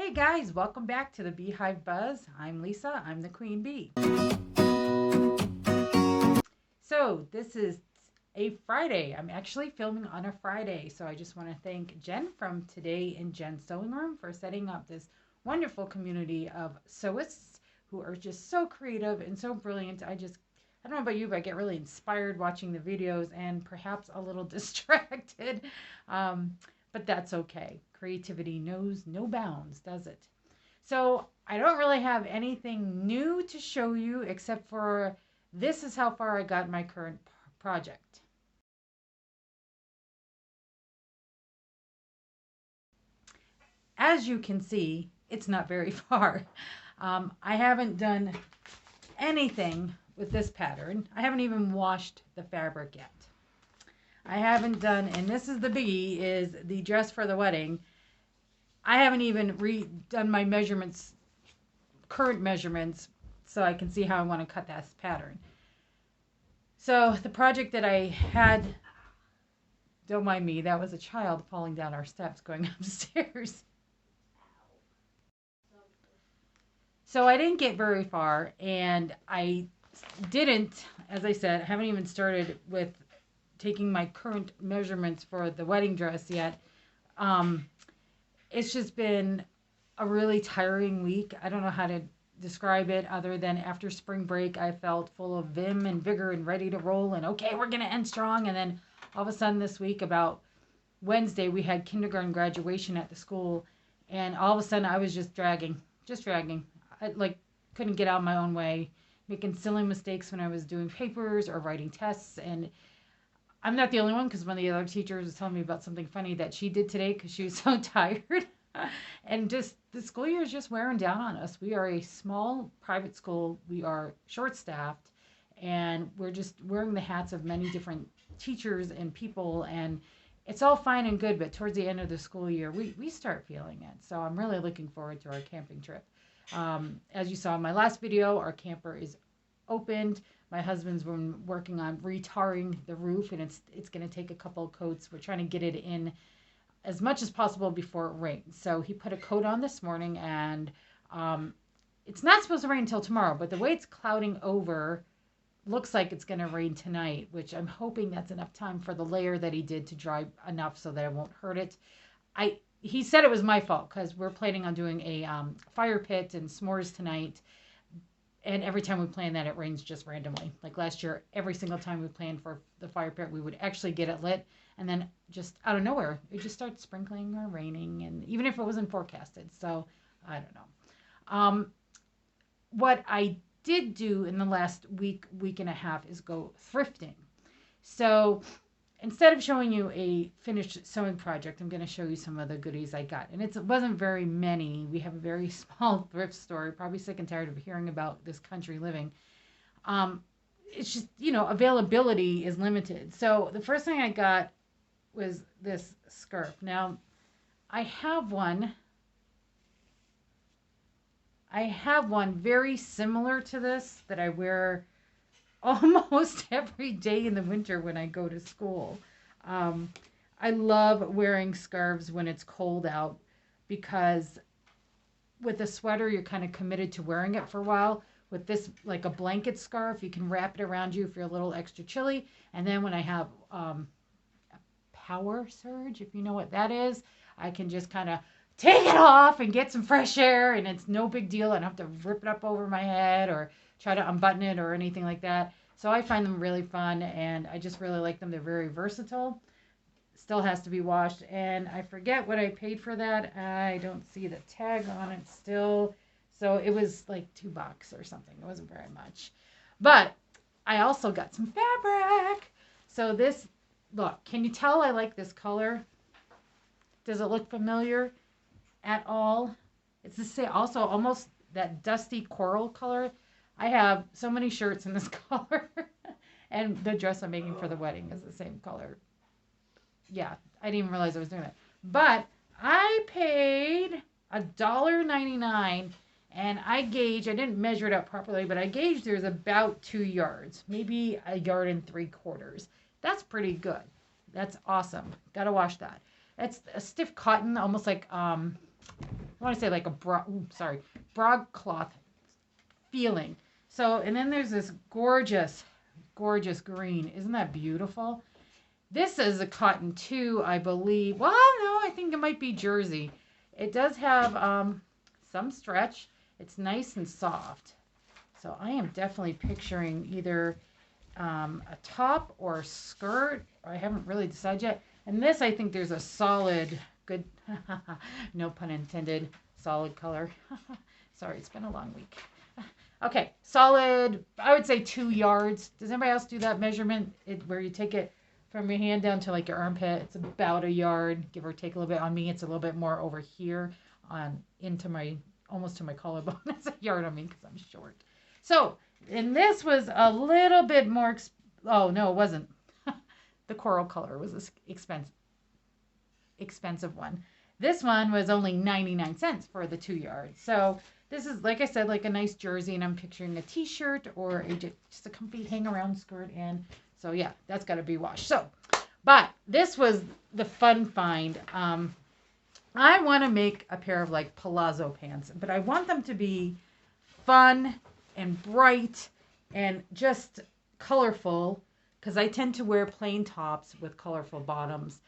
Hey guys, welcome back to the Beehive Buzz. I'm Lisa, I'm the queen bee. So, this is a Friday. I'm actually filming on a Friday. So, I just want to thank Jen from Today in Jen's Sewing Room for setting up this wonderful community of sewists who are just so creative and so brilliant. I don't know about you, but I get really inspired watching the videos and perhaps a little distracted. Um, but that's okay. Creativity knows no bounds, does it? So I don't really have anything new to show you except for this is how far I got in my current project. As you can see, it's not very far. I haven't done anything with this pattern. I haven't even washed the fabric yet. I haven't done, and this is the biggie, is the dress for the wedding. I haven't even redone my measurements, current measurements, so I can see how I want to cut that pattern. So the project that I had, don't mind me, that was a child falling down our steps going upstairs. So I didn't get very far, and I didn't, as I said, I haven't even started with taking my current measurements for the wedding dress yet. Um, it's just been a really tiring week. I don't know how to describe it other than after spring break, I felt full of vim and vigor and ready to roll. And okay, we're going to end strong. And then all of a sudden this week, about Wednesday, we had kindergarten graduation at the school. And all of a sudden I was just dragging. I couldn't get out of my own way, making silly mistakes when I was doing papers or writing tests. And I'm not the only one, because one of the other teachers was telling me about something funny that she did today because she was so tired. And just the school year is just wearing down on us. We are a small private school. We are short staffed, and we're just wearing the hats of many different teachers and people. And it's all fine and good, but towards the end of the school year, we start feeling it. So I'm really looking forward to our camping trip. As you saw in my last video, our camper is opened. My husband's been working on retarring the roof, and it's going to take a couple of coats. We're trying to get it in as much as possible before it rains. So he put a coat on this morning, and it's not supposed to rain until tomorrow, but the way it's clouding over, looks like it's going to rain tonight, which I'm hoping that's enough time for the layer that he did to dry enough so that it won't hurt it. He said it was my fault because we're planning on doing a fire pit and s'mores tonight. And every time we plan that, it rains just randomly. Like last year, every single time we planned for the fire pit, we would actually get it lit. And then just out of nowhere, it just starts sprinkling or raining. And even if it wasn't forecasted. So I don't know. What I did do in the last week and a half is go thrifting. So instead of showing you a finished sewing project, I'm going to show you some of the goodies I got. And it wasn't very many. We have a very small thrift store. Probably sick and tired of hearing about this country living. It's just, availability is limited. So the first thing I got was this scarf. Now, I have one very similar to this that I wear almost every day in the winter when I go to school. I love wearing scarves when it's cold out because with a sweater, you're kind of committed to wearing it for a while. With this, like a blanket scarf, you can wrap it around you if you're a little extra chilly. And then when I have a power surge, if you know what that is, I can just kind of take it off and get some fresh air, and it's no big deal. I don't have to rip it up over my head or try to unbutton it or anything like that. So I find them really fun, and I just really like them. They're very versatile. Still has to be washed, and I forget what I paid for that. I don't see the tag on it still. So it was like $2 or something. It wasn't very much. But I also got some fabric. So this, look, can you tell I like this color? Does it look familiar at all? It's the same, also almost that dusty coral color. I have so many shirts in this color. And the dress I'm making for the wedding is the same color. Yeah, I didn't even realize I was doing that. But I paid $1.99, and I didn't measure it out properly, but I gauged there's about 2 yards, maybe 1.75 yards. That's pretty good. That's awesome. Gotta wash that. It's a stiff cotton, almost like I want to say like a broadcloth feeling. So, and then there's this gorgeous, gorgeous green. Isn't that beautiful? This is a cotton too, I believe. Well, no, I think it might be jersey. It does have some stretch. It's nice and soft. So I am definitely picturing either a top or a skirt. I haven't really decided yet. And this, I think there's a solid, good, no pun intended, solid color. Sorry, it's been a long week. Okay, solid, I would say 2 yards. Does anybody else do that measurement where you take it from your hand down to like your armpit? It's about a yard, give or take a little bit. On me, it's a little bit more over here into my, almost to my collarbone. It's a yard on me because I'm short. So, and this was a little bit more, oh no, it wasn't. The coral color was this expensive one. This one was only 99 cents for the 2 yards. So this is, like I said, like a nice jersey, and I'm picturing a t-shirt or just a comfy hang around skirt. And so yeah, that's got to be washed. So, but this was the fun find. I want to make a pair of like palazzo pants, but I want them to be fun and bright and just colorful, because I tend to wear plain tops with colorful bottoms.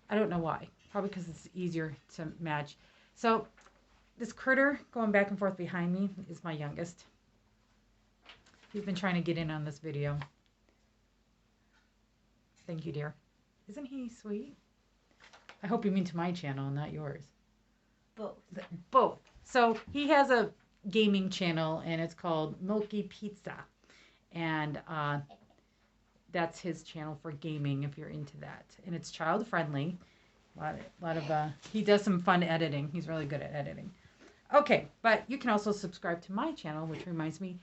I don't know why. Probably because it's easier to match. So this critter going back and forth behind me is my youngest. He's been trying to get in on this video. Thank you, dear. Isn't he sweet? I hope you mean to my channel, not yours. Both. So he has a gaming channel, and it's called Milky Pizza. And that's his channel for gaming if you're into that. And it's child friendly. A lot of he does some fun editing. He's really good at editing. Okay, but you can also subscribe to my channel, which reminds me,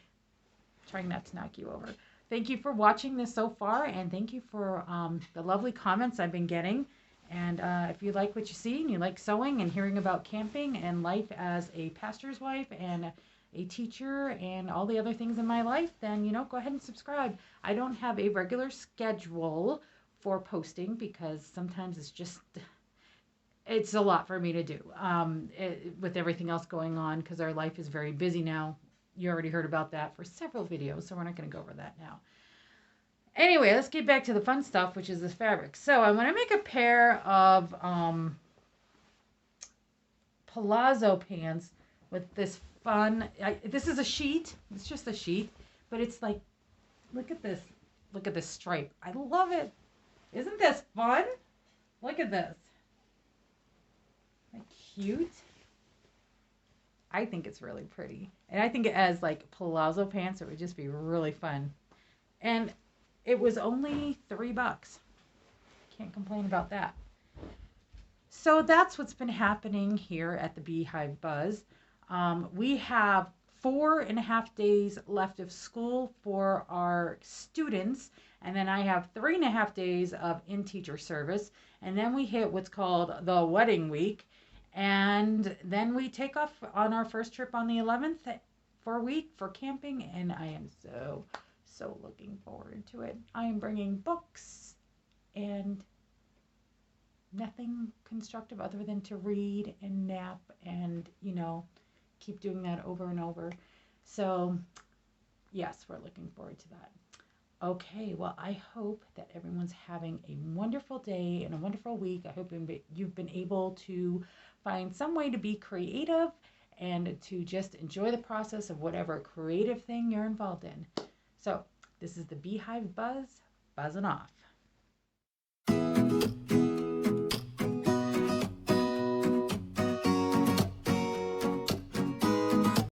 trying not to knock you over. Thank you for watching this so far, and thank you for the lovely comments I've been getting. And if you like what you see and you like sewing and hearing about camping and life as a pastor's wife and a teacher and all the other things in my life, then, you know, go ahead and subscribe. I don't have a regular schedule for posting because sometimes it's a lot for me to do with everything else going on, because our life is very busy now. You already heard about that for several videos, so we're not going to go over that now. Anyway, let's get back to the fun stuff, which is this fabric. So I want to make a pair of palazzo pants with this fun, this is a sheet. It's just a sheet, but it's like, look at this. Look at this stripe. I love it. Isn't this fun? Look at this. Isn't that cute? I think it's really pretty. And I think as like palazzo pants, it would just be really fun. And it was only $3. Can't complain about that. So that's what's been happening here at the Beehive Buzz. We have 4.5 days left of school for our students, and then I have 3.5 days of in-teacher service, and then we hit what's called the wedding week, and then we take off on our first trip on the 11th for a week for camping, and I am so looking forward to it. I am bringing books and nothing constructive other than to read and nap and, you know, keep doing that over and over. So yes, we're looking forward to that. Okay, well, I hope that everyone's having a wonderful day and a wonderful week. I hope you've been able to find some way to be creative and to just enjoy the process of whatever creative thing you're involved in. So this is the Beehive Buzz, buzzing off.